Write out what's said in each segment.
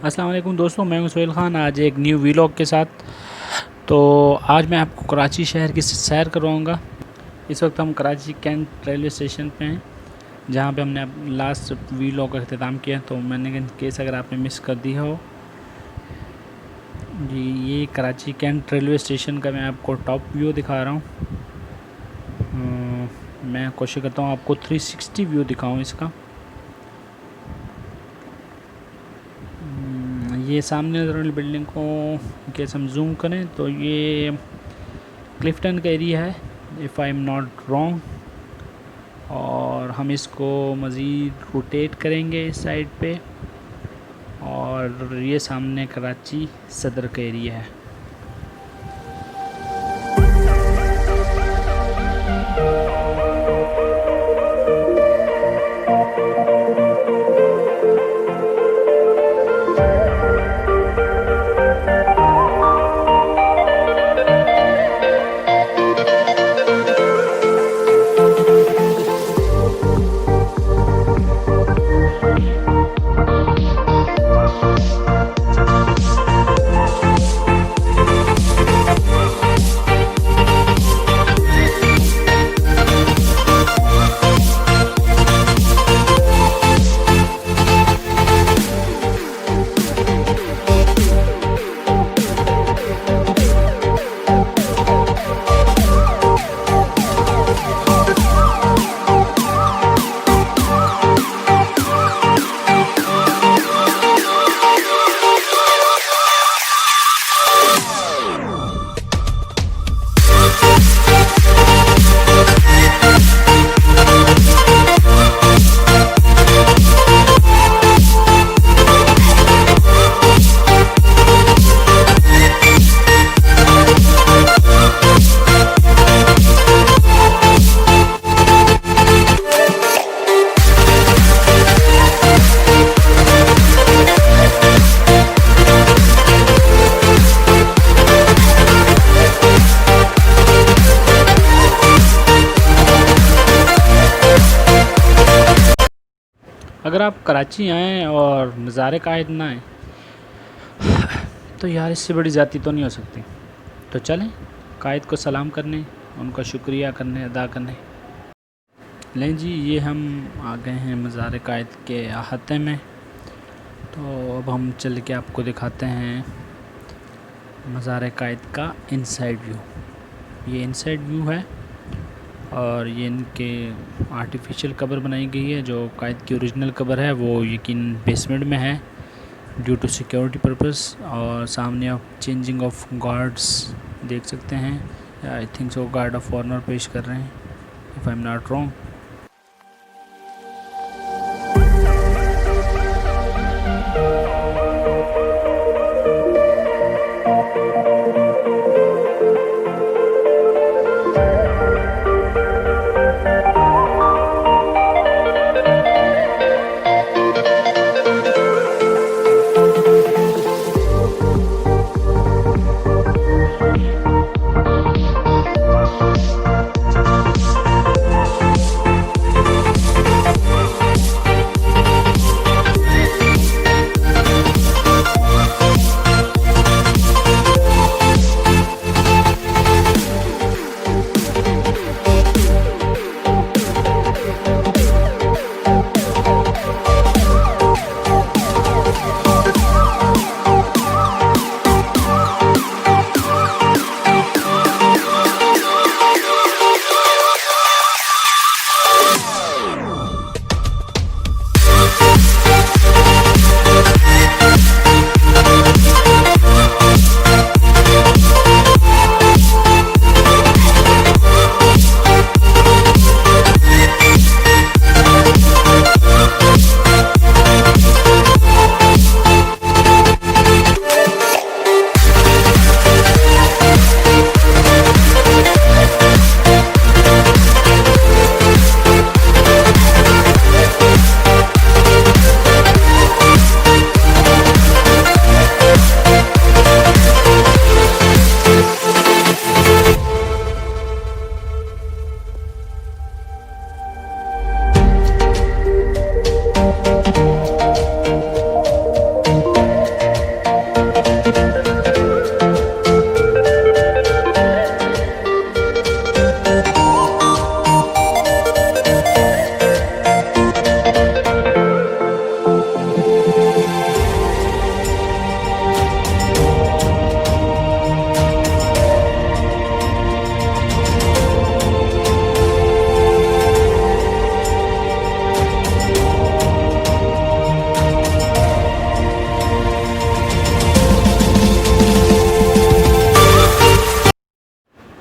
अस्सलाम वालेकुम दोस्तों, मैं हूं सोहेल ख़ान। आज एक न्यू वीलॉग के साथ। तो आज मैं आपको कराची शहर की सैर करवाऊंगा। इस वक्त हम कराची कैंट रेलवे स्टेशन पे हैं, जहां पे हमने लास्ट वीलॉग का अख्ताम किया। तो मैंने केस अगर आपने मिस कर दी हो जी, ये कराची कैंट रेलवे स्टेशन का मैं आपको टॉप व्यू दिखा रहा हूँ। मैं कोशिश करता हूँ आपको 360 व्यू दिखाऊँ इसका। ये सामने नज़र वाली बिल्डिंग को केस हम जूम करें तो ये क्लिफ्टन का एरिया है, if I am not wrong. और हम इसको मज़ीद रोटेट करेंगे इस साइड पे, और ये सामने कराची सदर का एरिया है। अगर आप कराची आएँ और नज़ारे कायद ना आएँ तो यार इससे बड़ी ज़्यादती तो नहीं हो सकती। तो चलें कायद को सलाम करने, उनका शुक्रिया करने, अदा करने। लें जी, ये हम आ गए हैं मज़ार कायद के अहाते में। तो अब हम चल के आपको दिखाते हैं मज़ार कायद का इनसाइड व्यू। ये इनसाइड व्यू है, और ये इनके आर्टिफिशियल कबर बनाई गई है। जो कायद की ओरिजिनल कबर है वो यकीन बेसमेंट में है ड्यू टू सिक्योरिटी पर्पस। और सामने आप चेंजिंग ऑफ गार्ड्स देख सकते हैं। I think so guard of honour पेश कर रहे हैं, if I am not wrong.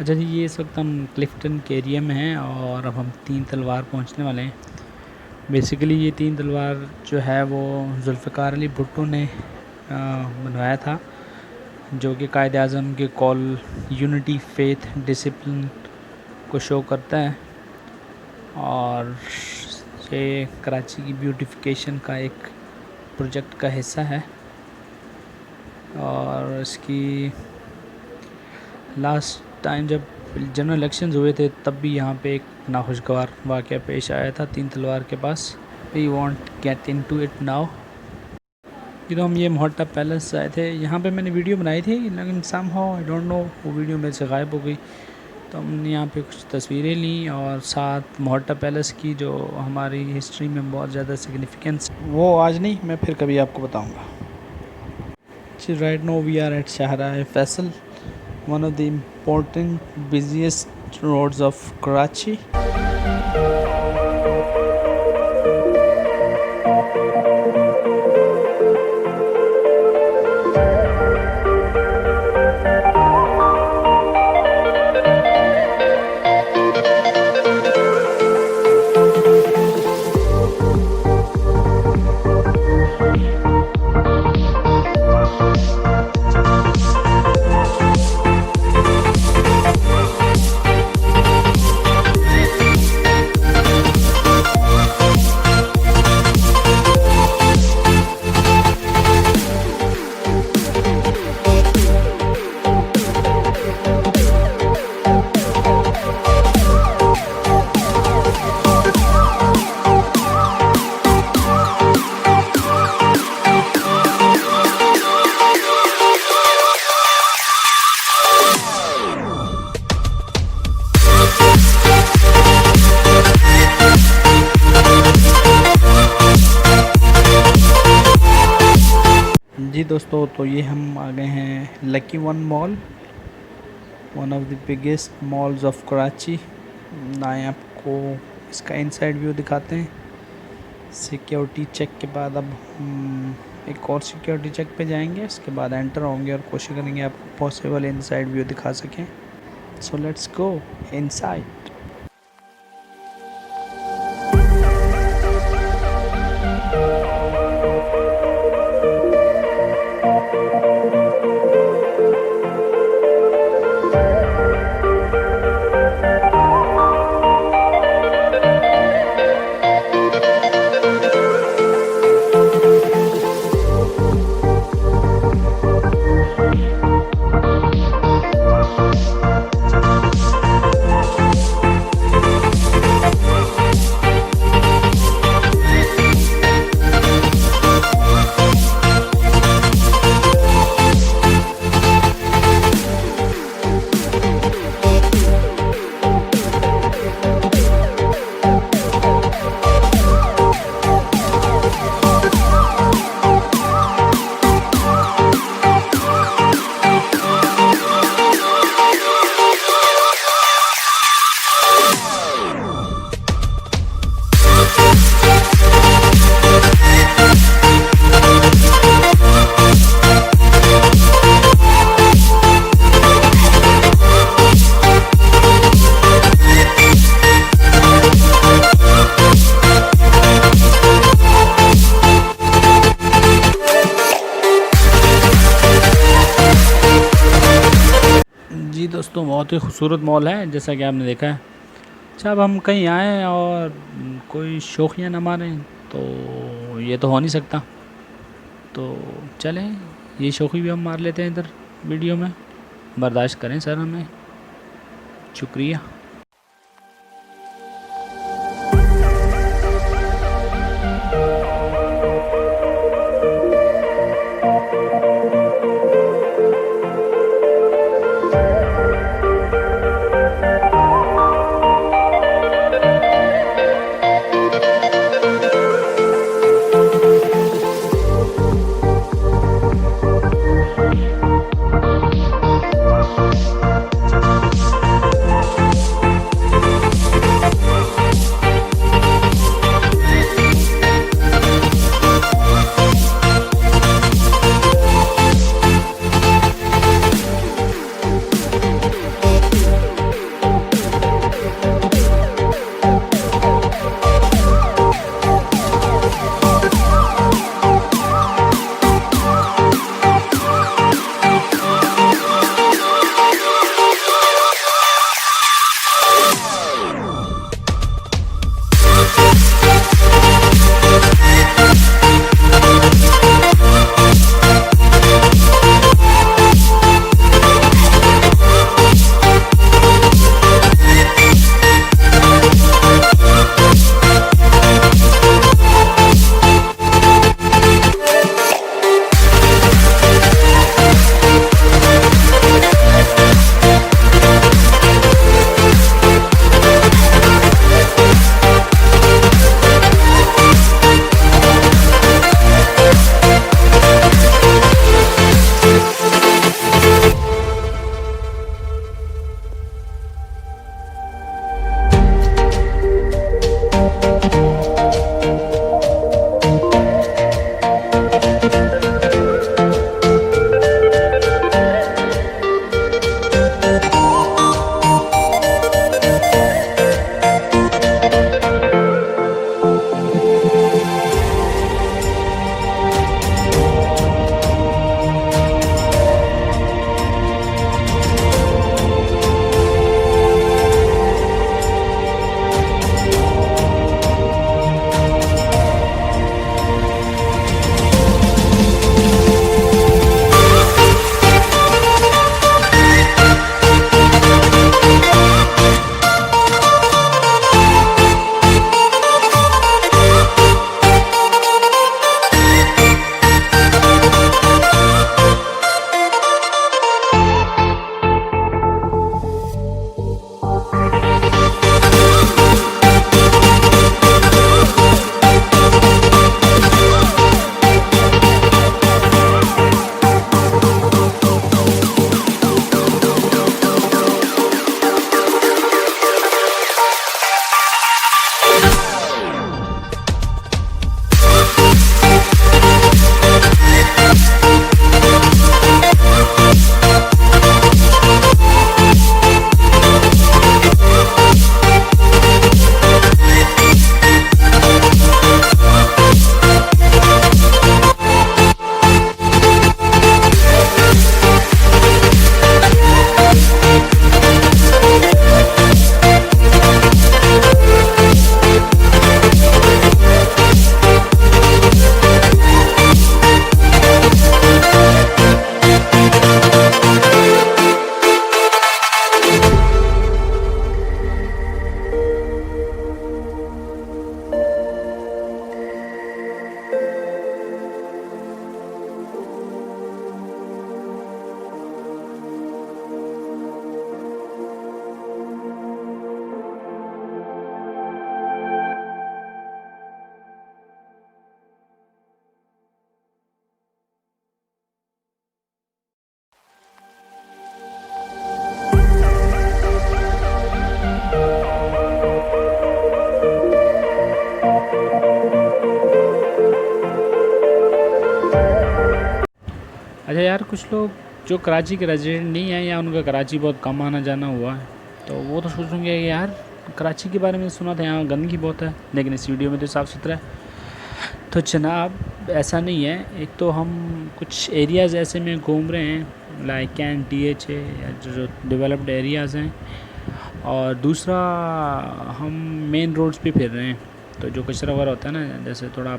अच्छा जी, ये इस वक्त हम क्लिफ्टन के एरिया में हैं और अब हम तीन तलवार पहुंचने वाले हैं। बेसिकली ये तीन तलवार जो है वो जुल्फ़िकार अली भुट्टो ने बनवाया था, जो कि कायद आज़म के कॉल यूनिटी, फेथ, डिसिप्लिन को शो करता है। और ये कराची की ब्यूटिफिकेशन का एक प्रोजेक्ट का हिस्सा है। और इसकी लास्ट टाइम जब जनरल इलेक्शंस हुए थे तब भी यहाँ पे एक नाखुशगवार वाक़या पेश आया था तीन तलवार के पास। We want get into it now. तो हम ये मोहट्टा पैलेस आए थे, यहाँ पे मैंने वीडियो बनाई थी, लेकिन समहाउ आई डोंट नो वो वीडियो मेरे से गायब हो गई। तो हमने यहाँ पे कुछ तस्वीरें ली और साथ मोहट्टा पैलेस की जो हमारी हिस्ट्री में बहुत ज़्यादा सिग्निफिकेंस, वो आज नहीं, मैं फिर कभी आपको बताऊँगा। Right now we are at Shahrah Faisal, one of the important busiest roads of Karachi. जी दोस्तों, तो ये हम आ गए हैं lucky one mall, one of the biggest malls of Karachi. ना आपको इसका इनसाइड व्यू दिखाते हैं। सिक्योरिटी चेक के बाद अब हम एक और सिक्योरिटी चेक पे जाएंगे, इसके बाद एंटर होंगे और कोशिश करेंगे आपको पॉसिबल इनसाइड व्यू दिखा सकें। So let's go inside. जी दोस्तों, बहुत ही खूबसूरत मॉल है जैसा कि आपने देखा है। अच्छा, अब हम कहीं आएँ और कोई शौकियाँ ना मारें तो ये तो हो नहीं सकता। तो चलें, ये शौकी भी हम मार लेते हैं इधर वीडियो में। बर्दाश्त करें सर हमें, शुक्रिया। अच्छा यार, कुछ लोग जो कराची के रेजिडेंट नहीं है या उनका कराची बहुत कम आना जाना हुआ है, तो वो तो सोचेंगे कि यार कराची के बारे में सुना था यहाँ गंदगी बहुत है, लेकिन इस वीडियो में तो साफ़ सुथरा है। तो जनाब ऐसा नहीं है। एक तो हम कुछ एरियाज़ ऐसे में घूम रहे हैं लाइक कैन TH है या जो डेवलप्ड एरियाज़ हैं, और दूसरा हम मेन रोड्स पे फिर रहे हैं। तो जो कचरा वगैरह होता है ना, जैसे थोड़ा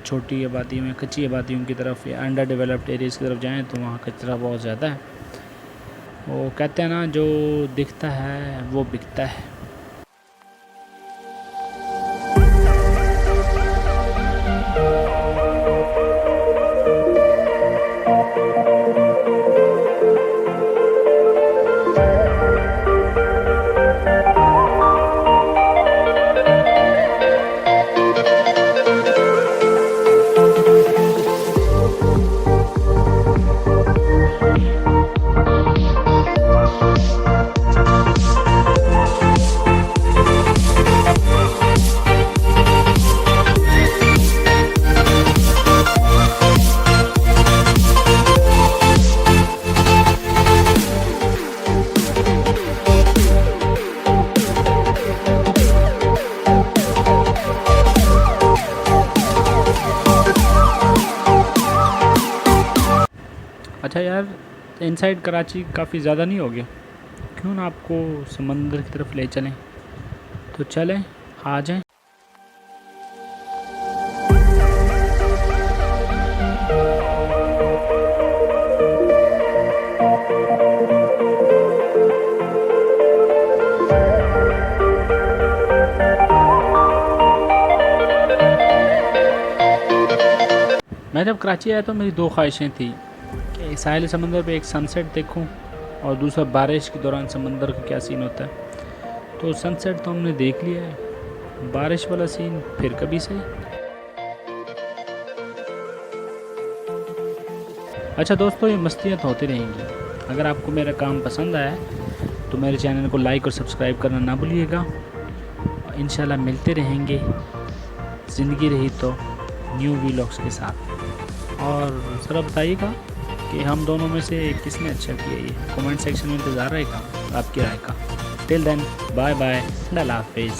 छोटी आबादियों में, कच्ची आबादियों की तरफ या अंडर डेवलप्ड एरियाज़ की तरफ जाएँ तो वहाँ कचरा बहुत ज़्यादा है। वो कहते हैं ना, जो दिखता है वो बिकता है। अच्छा यार, इनसाइड कराची काफ़ी ज़्यादा नहीं हो गया? क्यों ना आपको समंदर की तरफ ले चलें? तो चलें, आ जाएं। मैं जब कराची आया तो मेरी दो ख्वाहिशें थी कि साहिल समंदर पे एक सनसेट देखूं, और दूसरा बारिश के दौरान समंदर का क्या सीन होता है। तो सनसेट तो हमने देख लिया है, बारिश वाला सीन फिर कभी सही। अच्छा दोस्तों, ये मस्तियाँ तो होती रहेंगी। अगर आपको मेरा काम पसंद आया तो मेरे चैनल को लाइक और सब्सक्राइब करना ना भूलिएगा। इंशाल्लाह मिलते रहेंगे ज़िंदगी रही तो न्यू व्लॉग्स के साथ। और ज़रा बताइएगा कि हम दोनों में से किसने अच्छा किया, ये कमेंट सेक्शन में इंतज़ार रहेगा आपकी राय का। टिल देन, बाय बाय, अल्लाह हाफिज़।